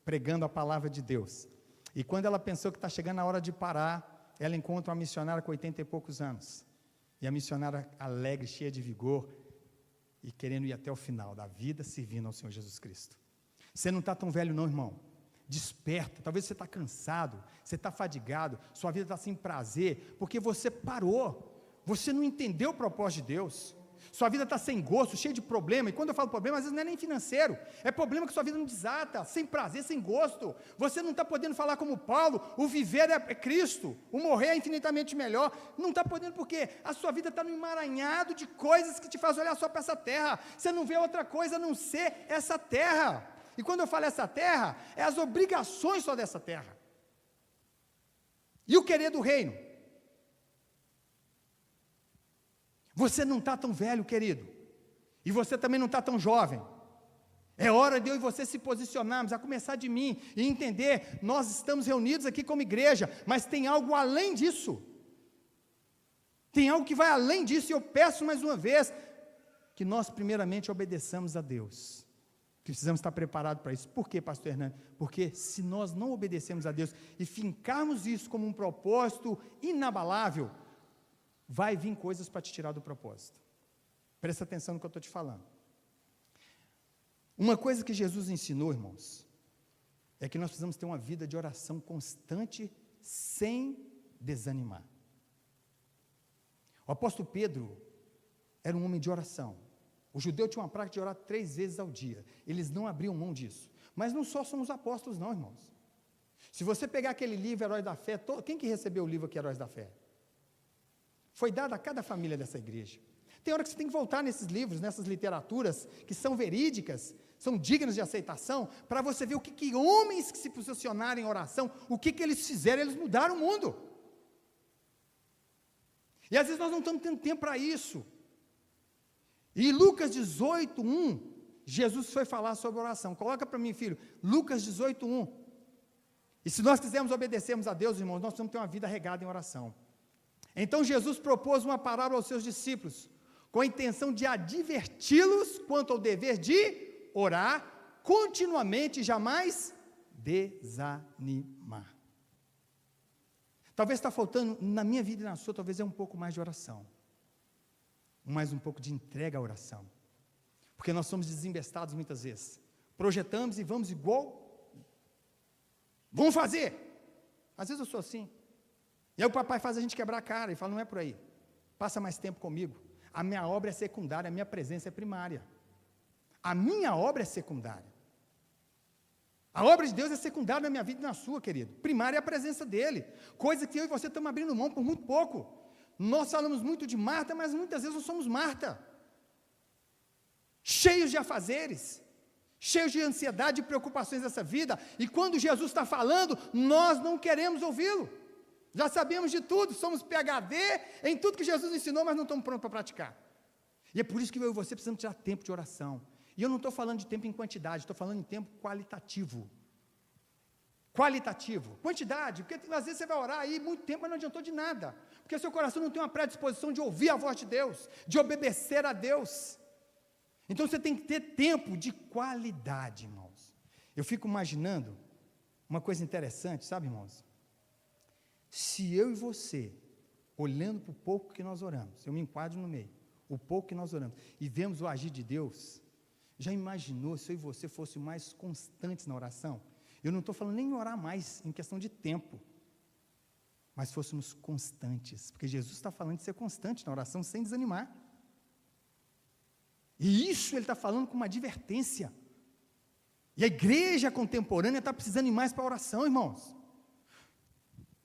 pregando a palavra de Deus. E quando ela pensou que está chegando a hora de parar, ela encontra uma missionária com 80 e poucos anos. E a missionária alegre, cheia de vigor, e querendo ir até o final da vida, servindo ao Senhor Jesus Cristo. Você não está tão velho não, irmão. Desperta, talvez você está cansado, você está fadigado, sua vida está sem prazer, porque você parou, você não entendeu o propósito de Deus, sua vida está sem gosto, cheia de problema, e quando eu falo problema, às vezes não é nem financeiro, é problema que sua vida não desata, sem prazer, sem gosto, você não está podendo falar como Paulo, o viver é Cristo, o morrer é infinitamente melhor, não está podendo porque a sua vida está no emaranhado de coisas que te faz olhar só para essa terra, você não vê outra coisa a não ser essa terra. E quando eu falo essa terra, é as obrigações só dessa terra. E o querer do reino? Você não está tão velho, querido, e você também não está tão jovem. É hora de eu e você se posicionarmos, a começar de mim, e entender, nós estamos reunidos aqui como igreja, mas tem algo além disso. Tem algo que vai além disso, e eu peço mais uma vez, que nós primeiramente obedeçamos a Deus. Precisamos estar preparados para isso. Por quê, pastor Hernando? Porque se nós não obedecemos a Deus, e fincarmos isso como um propósito inabalável, vai vir coisas para te tirar do propósito. Presta atenção no que eu estou te falando. Uma coisa que Jesus ensinou, irmãos, é que nós precisamos ter uma vida de oração constante, sem desanimar. O apóstolo Pedro era um homem de oração. O judeu tinha uma prática de orar 3 vezes ao dia. Eles não abriam mão disso. Mas não só somos apóstolos não, irmãos. Se você pegar aquele livro, Heróis da Fé, quem que recebeu o livro aqui, Heróis da Fé? Foi dado a cada família dessa igreja. Tem hora que você tem que voltar nesses livros, nessas literaturas, que são verídicas, são dignas de aceitação, para você ver o que homens que se posicionaram em oração, o que eles fizeram, eles mudaram o mundo. E às vezes nós não estamos tendo tempo para isso. E Lucas 18:1, Jesus foi falar sobre oração. Coloca para mim, filho, Lucas 18:1. E se nós quisermos obedecermos a Deus, irmãos, nós temos que ter uma vida regada em oração. Então Jesus propôs uma parábola aos seus discípulos, com a intenção de adverti-los quanto ao dever de orar continuamente e jamais desanimar. Talvez está faltando, na minha vida e na sua, talvez é um pouco mais de oração. Mais um pouco de entrega à oração. Porque nós somos desembestados muitas vezes. Projetamos e vamos igual. Vamos fazer. Às vezes eu sou assim. E aí o papai faz a gente quebrar a cara e fala, não é por aí. Passa mais tempo comigo. A minha obra é secundária, a minha presença é primária. A minha obra é secundária. A obra de Deus é secundária na minha vida e na sua, querido. Primária é a presença dele. Coisa que eu e você estamos abrindo mão por muito pouco. Nós falamos muito de Marta, mas muitas vezes nós somos Marta. Cheios de afazeres, cheios de ansiedade e preocupações dessa vida. E quando Jesus está falando, nós não queremos ouvi-lo. Já sabemos de tudo, somos PhD em tudo que Jesus ensinou, mas não estamos prontos para praticar. E é por isso que eu e você precisamos tirar tempo de oração. E eu não estou falando de tempo em quantidade, estou falando em tempo qualitativo. Qualitativo. Quantidade, porque às vezes você vai orar aí muito tempo, mas não adiantou de nada. Porque seu coração não tem uma predisposição de ouvir a voz de Deus, de obedecer a Deus. Então você tem que ter tempo de qualidade, irmãos. Eu fico imaginando uma coisa interessante, sabe, irmãos? Se eu e você, olhando para o pouco que nós oramos, eu me enquadro no meio, o pouco que nós oramos, e vemos o agir de Deus, já imaginou se eu e você fossem mais constantes na oração? Eu não estou falando nem em orar mais, em questão de tempo, mas fôssemos constantes, porque Jesus está falando de ser constante na oração, sem desanimar. E isso ele está falando com uma advertência. E a igreja contemporânea está precisando ir mais para a oração, irmãos.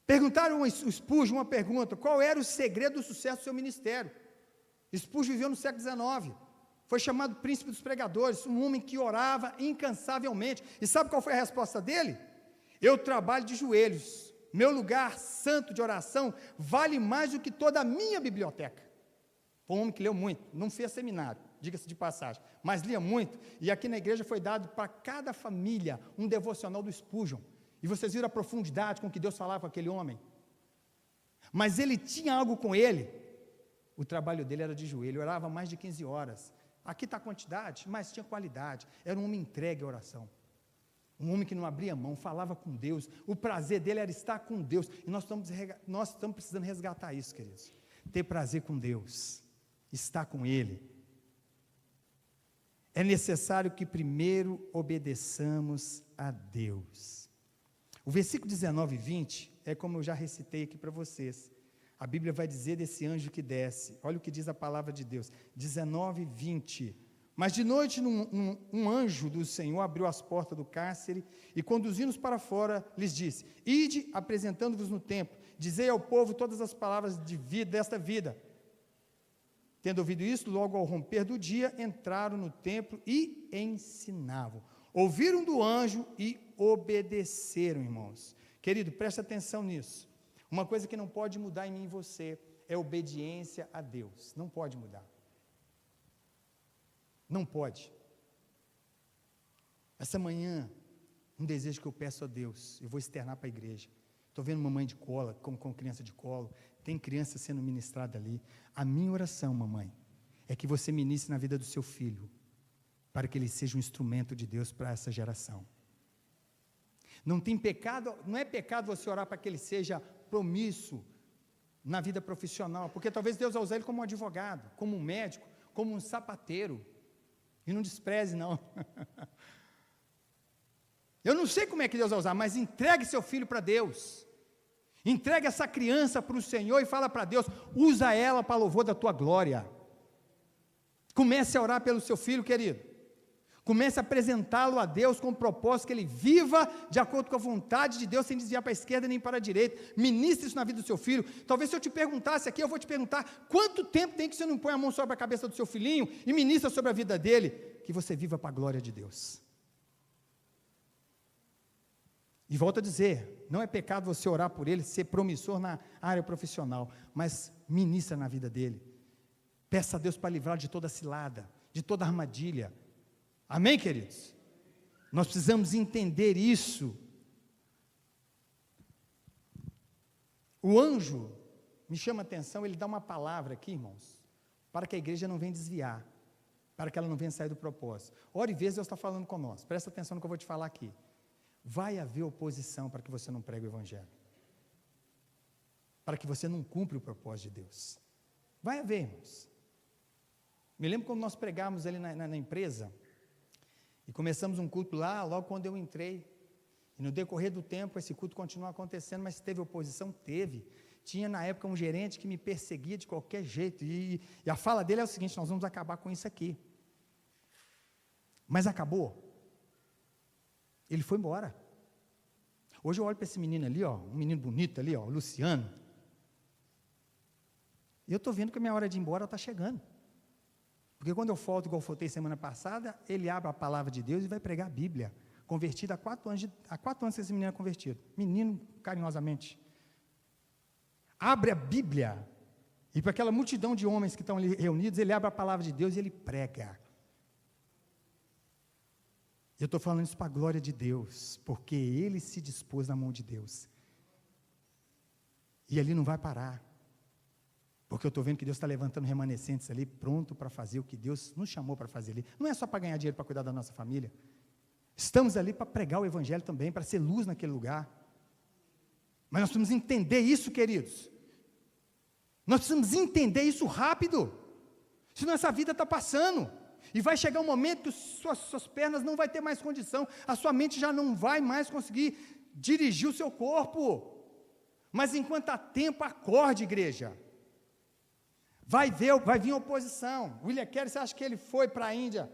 Perguntaram o Spurgeon uma pergunta, qual era o segredo do sucesso do seu ministério? Spurgeon viveu no século XIX, foi chamado príncipe dos pregadores, um homem que orava incansavelmente. E sabe qual foi a resposta dele? Eu trabalho de joelhos, meu lugar santo de oração vale mais do que toda a minha biblioteca. Foi um homem que leu muito, não fez seminário, diga-se de passagem, mas lia muito, e aqui na igreja foi dado para cada família um devocional do Spurgeon, e vocês viram a profundidade com que Deus falava com aquele homem, mas ele tinha algo com ele, o trabalho dele era de joelho, orava mais de 15 horas, aqui está a quantidade, mas tinha qualidade, era um homem entregue à oração, um homem que não abria mão, falava com Deus, o prazer dele era estar com Deus, e nós estamos precisando resgatar isso, queridos, ter prazer com Deus, estar com Ele. É necessário que primeiro obedeçamos a Deus. O versículo 19 e 20 é como eu já recitei aqui para vocês. A Bíblia vai dizer desse anjo que desce. Olha o que diz a palavra de Deus. 19 e 20. Mas de noite um anjo do Senhor abriu as portas do cárcere e conduzindo-os para fora, lhes disse, ide apresentando-vos no templo, dizei ao povo todas as palavras de vida, desta vida. Tendo ouvido isso, logo ao romper do dia, entraram no templo e ensinavam. Ouviram do anjo e obedeceram, irmãos. Querido, preste atenção nisso. Uma coisa que não pode mudar em mim e você é obediência a Deus. Não pode mudar. Não pode. Essa manhã, um desejo que eu peço a Deus, eu vou externar para a igreja. Estou vendo mamãe de colo, com criança de colo, tem criança sendo ministrada ali. A minha oração, mamãe, é que você ministre na vida do seu filho, para que ele seja um instrumento de Deus para essa geração. Não tem pecado, não é pecado você orar para que ele seja promíssuo na vida profissional, porque talvez Deus vai usar ele como um advogado, como um médico, como um sapateiro, e não despreze não. Eu não sei como é que Deus vai usar, mas entregue seu filho para Deus, entregue essa criança para o Senhor e fala para Deus, usa ela para louvor da tua glória. Comece a orar pelo seu filho, querido. Comece a apresentá-lo a Deus com o propósito que ele viva de acordo com a vontade de Deus, sem desviar para a esquerda nem para a direita. Ministre isso na vida do seu filho. Talvez se eu te perguntasse aqui, eu vou te perguntar, quanto tempo tem que você não põe a mão sobre a cabeça do seu filhinho e ministra sobre a vida dele, que você viva para a glória de Deus. E volto a dizer, não é pecado você orar por ele, ser promissor na área profissional, mas ministra na vida dele. Peça a Deus para livrar de toda cilada, de toda armadilha. Amém, queridos? Nós precisamos entender isso. O anjo me chama a atenção, ele dá uma palavra aqui, irmãos, para que a igreja não venha desviar, para que ela não venha sair do propósito. Ora e vez Deus está falando conosco, presta atenção no que eu vou te falar aqui. Vai haver oposição para que você não pregue o evangelho, para que você não cumpra o propósito de Deus. Vai haver, irmãos. Me lembro quando nós pregávamos ali na empresa, e começamos um culto lá, logo quando eu entrei, e no decorrer do tempo esse culto continua acontecendo, mas teve oposição? Teve. Tinha na época um gerente que me perseguia de qualquer jeito, e a fala dele é o seguinte, nós vamos acabar com isso aqui. Mas acabou. Ele foi embora. Hoje eu olho para esse menino ali, ó, um menino bonito ali, ó, o Luciano, e eu estou vendo que a minha hora de ir embora está chegando. Porque quando eu falto, igual eu faltei semana passada, ele abre a palavra de Deus e vai pregar a Bíblia. Convertido há 4 anos que esse menino é convertido. Menino, carinhosamente. Abre a Bíblia, e para aquela multidão de homens que estão ali reunidos, ele abre a palavra de Deus e ele prega. Eu estou falando isso para a glória de Deus, porque ele se dispôs na mão de Deus. E ali não vai parar. Porque eu estou vendo que Deus está levantando remanescentes ali, pronto para fazer o que Deus nos chamou para fazer ali. Não é só para ganhar dinheiro, para cuidar da nossa família. Estamos ali para pregar o evangelho também, para ser luz naquele lugar. Mas nós precisamos entender isso, queridos. Nós precisamos entender isso rápido. Senão essa vida está passando. E vai chegar um momento que suas pernas não vai ter mais condição, a sua mente já não vai mais conseguir dirigir o seu corpo. Mas enquanto há tempo, acorde, igreja. Vai vir oposição. William Carey, você acha que ele foi para a Índia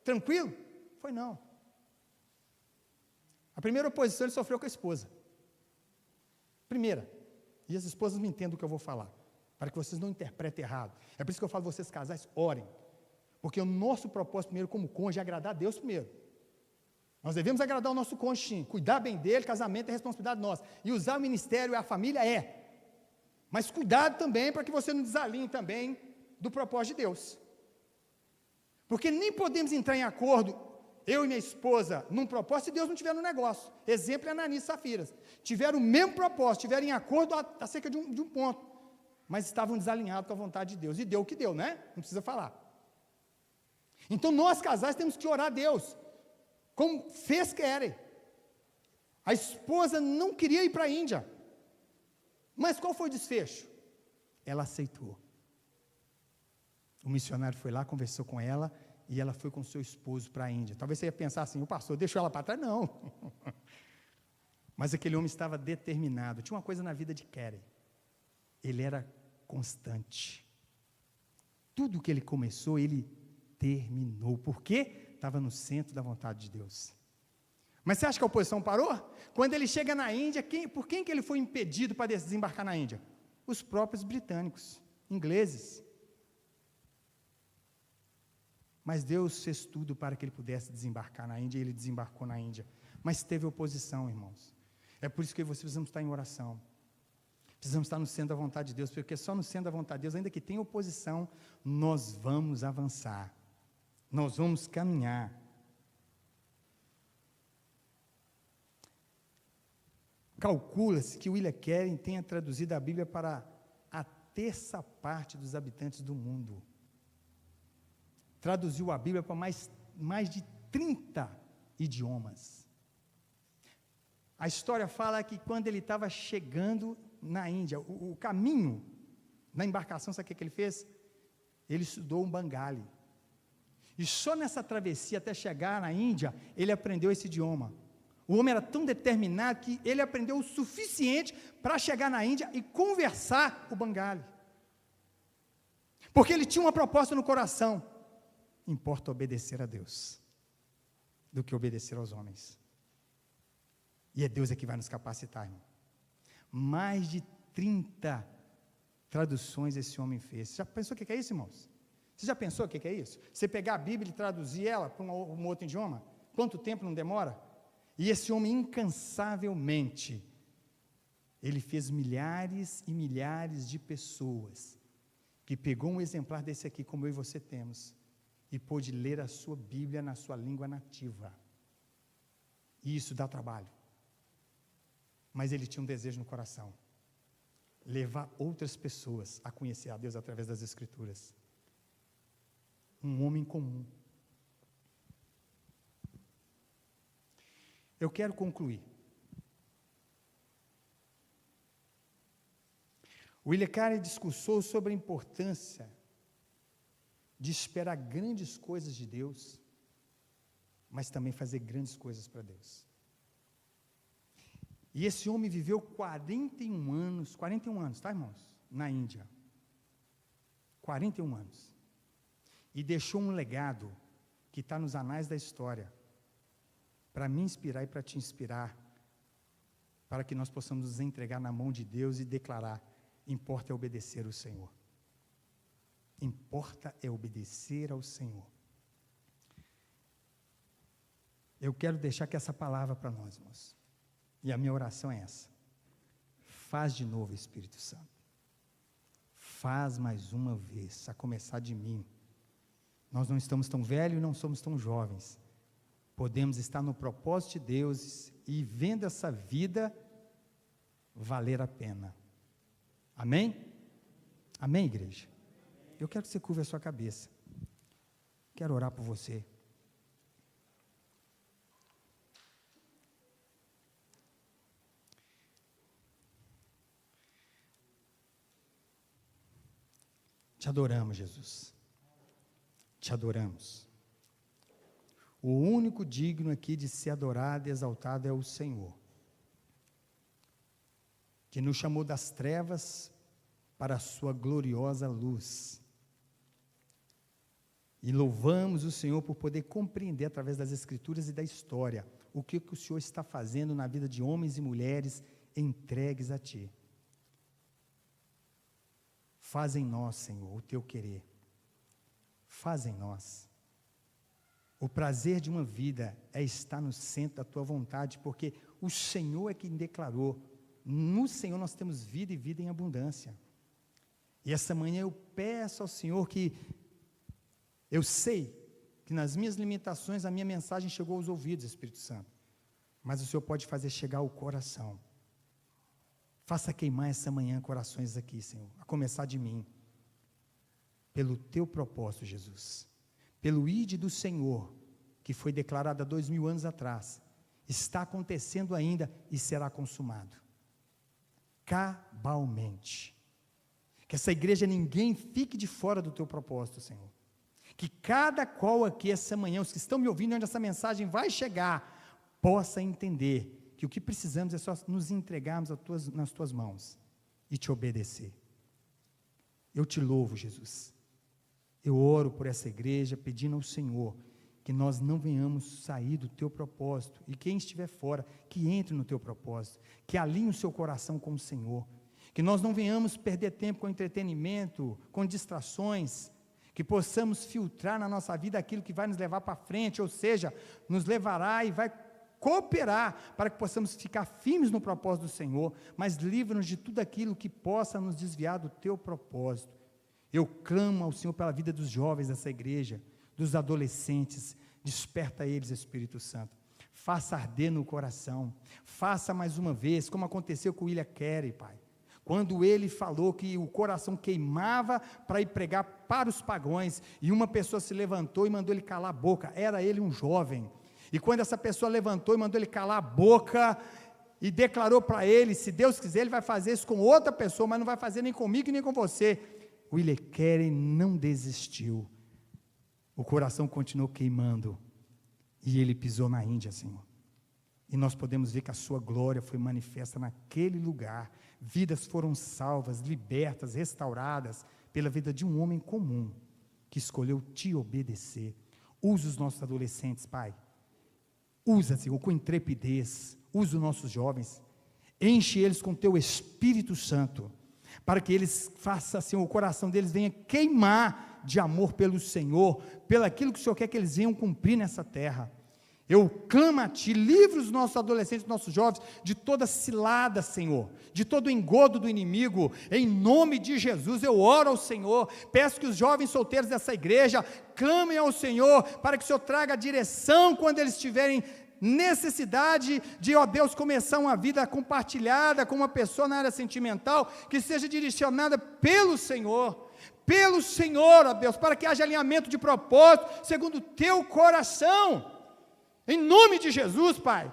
tranquilo? Foi não. A primeira oposição ele sofreu com a esposa. Primeira. E as esposas me entendem o que eu vou falar, para que vocês não interpretem errado. É por isso que eu falo, vocês casais, orem. Porque o nosso propósito primeiro como cônjuge é agradar a Deus primeiro. Nós devemos agradar o nosso cônjuge, sim. Cuidar bem dele, casamento é responsabilidade nossa. E usar o ministério e a família é. Mas cuidado também para que você não desalinhe também do propósito de Deus. Porque nem podemos entrar em acordo, eu e minha esposa, num propósito, se Deus não tiver no negócio. Exemplo é Ananias e Safiras. Tiveram o mesmo propósito, tiveram em acordo acerca de um ponto, mas estavam desalinhados com a vontade de Deus. E deu o que deu, né? Não precisa falar. Então nós casais temos que orar a Deus, como fez querem. A esposa não queria ir para a Índia. Mas qual foi o desfecho? Ela aceitou. O missionário foi lá, conversou com ela, e ela foi com seu esposo para a Índia. Talvez você ia pensar assim, o pastor deixou ela para trás? Não. Mas aquele homem estava determinado. Tinha uma coisa na vida de Carey. Ele era constante. Tudo que ele começou, ele terminou. Por quê? Estava no centro da vontade de Deus. Mas você acha que a oposição parou? Quando ele chega na Índia, por quem que ele foi impedido para desembarcar na Índia? Os próprios britânicos, ingleses. Mas Deus fez tudo para que ele pudesse desembarcar na Índia, e ele desembarcou na Índia. Mas teve oposição, irmãos. É por isso que vocês precisamos estar em oração. Precisamos estar no centro da vontade de Deus, porque só no centro da vontade de Deus, ainda que tenha oposição, nós vamos avançar, nós vamos caminhar. Calcula-se que William Carey tenha traduzido a Bíblia para a terça parte dos habitantes do mundo. Traduziu a Bíblia para mais de 30 idiomas. A história fala que quando ele estava chegando na Índia, o caminho na embarcação, sabe o que ele fez? Ele estudou um Bengali. E só nessa travessia até chegar na Índia, ele aprendeu esse idioma. O homem era tão determinado que ele aprendeu o suficiente para chegar na Índia e conversar o Bengali. Porque ele tinha uma proposta no coração: importa obedecer a Deus do que obedecer aos homens. E é Deus que vai nos capacitar, irmão. Mais de 30 traduções esse homem fez. Você já pensou o que é isso, irmãos? Você já pensou o que é isso? Você pegar a Bíblia e traduzir ela para um outro idioma? Quanto tempo não demora? E esse homem, incansavelmente, ele fez milhares e milhares de pessoas que pegou um exemplar desse aqui, como eu e você temos, e pôde ler a sua Bíblia na sua língua nativa. E isso dá trabalho. Mas ele tinha um desejo no coração: levar outras pessoas a conhecer a Deus através das Escrituras. Um homem comum. Eu quero concluir. William Carey discursou sobre a importância de esperar grandes coisas de Deus, mas também fazer grandes coisas para Deus. E esse homem viveu 41 anos, tá, irmãos? Na Índia. 41 anos. E deixou um legado que está nos anais da história, para me inspirar e para te inspirar, para que nós possamos nos entregar na mão de Deus e declarar: importa é obedecer ao Senhor. Importa é obedecer ao Senhor. Eu quero deixar aqui essa palavra para nós, irmãos. E a minha oração é essa: faz de novo, Espírito Santo. Faz mais uma vez, a começar de mim. Nós não estamos tão velhos e não somos tão jovens. Podemos estar no propósito de Deus e vendo essa vida valer a pena. Amém? Amém, igreja? Eu quero que você curva a sua cabeça. Quero orar por você. Te adoramos, Jesus. Te adoramos. O único digno aqui de ser adorado e exaltado é o Senhor, que nos chamou das trevas para a sua gloriosa luz. E louvamos o Senhor por poder compreender através das Escrituras e da história o que o Senhor está fazendo na vida de homens e mulheres entregues a Ti. Faz em nós, Senhor, o Teu querer. Faz em nós. O prazer de uma vida é estar no centro da Tua vontade, porque o Senhor é quem declarou: no Senhor nós temos vida e vida em abundância. E essa manhã eu peço ao Senhor que, eu sei que nas minhas limitações a minha mensagem chegou aos ouvidos, Espírito Santo, mas o Senhor pode fazer chegar ao coração. Faça queimar essa manhã corações aqui, Senhor, a começar de mim, pelo Teu propósito, Jesus, pelo ide do Senhor, que foi declarado há 2000 anos atrás, está acontecendo ainda e será consumado, cabalmente. Que essa igreja, ninguém fique de fora do Teu propósito, Senhor. Que cada qual aqui essa manhã, os que estão me ouvindo, onde essa mensagem vai chegar, possa entender que o que precisamos é só nos entregarmos nas Tuas mãos e Te obedecer. Eu Te louvo, Jesus. Eu oro por essa igreja, pedindo ao Senhor que nós não venhamos sair do Teu propósito, e quem estiver fora, que entre no Teu propósito, que alinhe o seu coração com o Senhor, que nós não venhamos perder tempo com entretenimento, com distrações, que possamos filtrar na nossa vida aquilo que vai nos levar para frente, ou seja, nos levará e vai cooperar para que possamos ficar firmes no propósito do Senhor, mas livra-nos de tudo aquilo que possa nos desviar do teu propósito. Eu clamo ao Senhor pela vida dos jovens dessa igreja, dos adolescentes, desperta eles, Espírito Santo. Faça arder no coração, faça mais uma vez, como aconteceu com William Carey, Pai. Quando ele falou que o coração queimava para ir pregar para os pagãos, e uma pessoa se levantou e mandou ele calar a boca, era ele um jovem, e quando essa pessoa levantou e mandou ele calar a boca, e declarou para ele, se Deus quiser ele vai fazer isso com outra pessoa, mas não vai fazer nem comigo nem com você, William Carey não desistiu, o coração continuou queimando, e ele pisou na Índia, Senhor, e nós podemos ver que a sua glória foi manifesta naquele lugar, vidas foram salvas, libertas, restauradas, pela vida de um homem comum, que escolheu te obedecer. Usa os nossos adolescentes, Pai, usa, Senhor, com intrepidez, usa os nossos jovens, enche eles com teu Espírito Santo, para que eles façam, Senhor, o coração deles venha queimar de amor pelo Senhor, pelo aquilo que o Senhor quer que eles venham cumprir nessa terra. Eu clamo a Ti, livra os nossos adolescentes, nossos jovens, de toda cilada, Senhor, de todo engodo do inimigo, em nome de Jesus, eu oro ao Senhor, peço que os jovens solteiros dessa igreja, clamem ao Senhor, para que o Senhor traga a direção, quando eles tiverem necessidade de, ó Deus, começar uma vida compartilhada, com uma pessoa na área sentimental, que seja direcionada pelo Senhor, ó Deus, para que haja alinhamento de propósito, segundo o Teu coração, em nome de Jesus, Pai,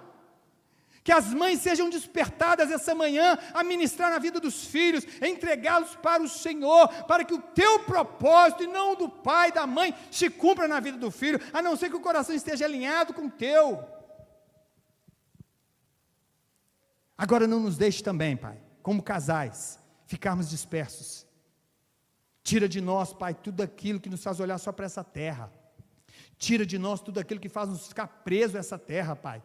que as mães sejam despertadas essa manhã, a ministrar na vida dos filhos, a entregá-los para o Senhor, para que o Teu propósito, e não o do pai e da mãe, se cumpra na vida do filho, a não ser que o coração esteja alinhado com o Teu. Agora não nos deixe também, Pai, como casais, ficarmos dispersos. Tira de nós, Pai, tudo aquilo que nos faz olhar só para essa terra. Tira de nós tudo aquilo que faz nos ficar presos a essa terra, Pai.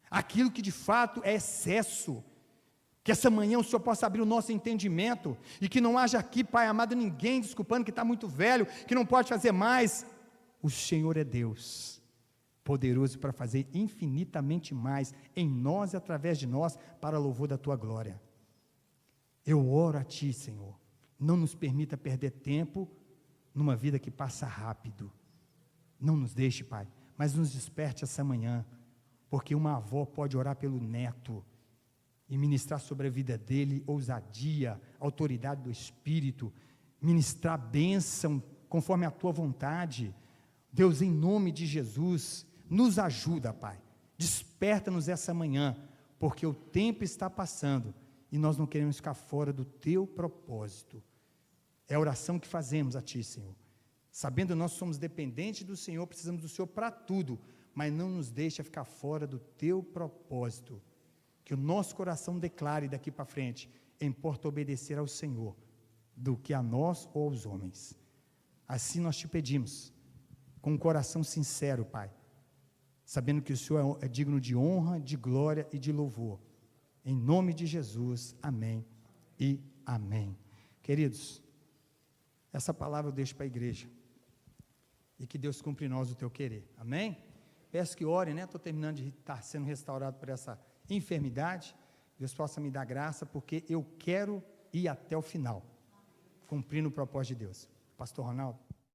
Aquilo que de fato é excesso. Que essa manhã o Senhor possa abrir o nosso entendimento, e que não haja aqui, Pai amado, ninguém desculpando que está muito velho, que não pode fazer mais. O Senhor é Deus, poderoso para fazer infinitamente mais, em nós e através de nós, para louvor da Tua glória. Eu oro a Ti, Senhor, não nos permita perder tempo, numa vida que passa rápido. Não nos deixe, Pai, mas nos desperte essa manhã, porque uma avó pode orar pelo neto, e ministrar sobre a vida dele ousadia, autoridade do Espírito, ministrar bênção, conforme a Tua vontade. Deus, em nome de Jesus, nos ajuda, Pai, desperta-nos essa manhã, porque o tempo está passando, e nós não queremos ficar fora do Teu propósito. É a oração que fazemos a Ti, Senhor, sabendo que nós somos dependentes do Senhor, precisamos do Senhor para tudo, mas não nos deixa ficar fora do Teu propósito, que o nosso coração declare daqui para frente, importa obedecer ao Senhor, do que a nós ou aos homens. Assim nós Te pedimos, com um coração sincero, Pai, sabendo que o Senhor é digno de honra, de glória e de louvor, em nome de Jesus, amém e amém. Queridos, essa palavra eu deixo para a igreja, e que Deus cumpra em nós o Teu querer, amém? Peço que orem, né? Estou terminando de estar sendo restaurado por essa enfermidade, Deus possa me dar graça, porque eu quero ir até o final, cumprindo o propósito de Deus. Pastor Ronaldo.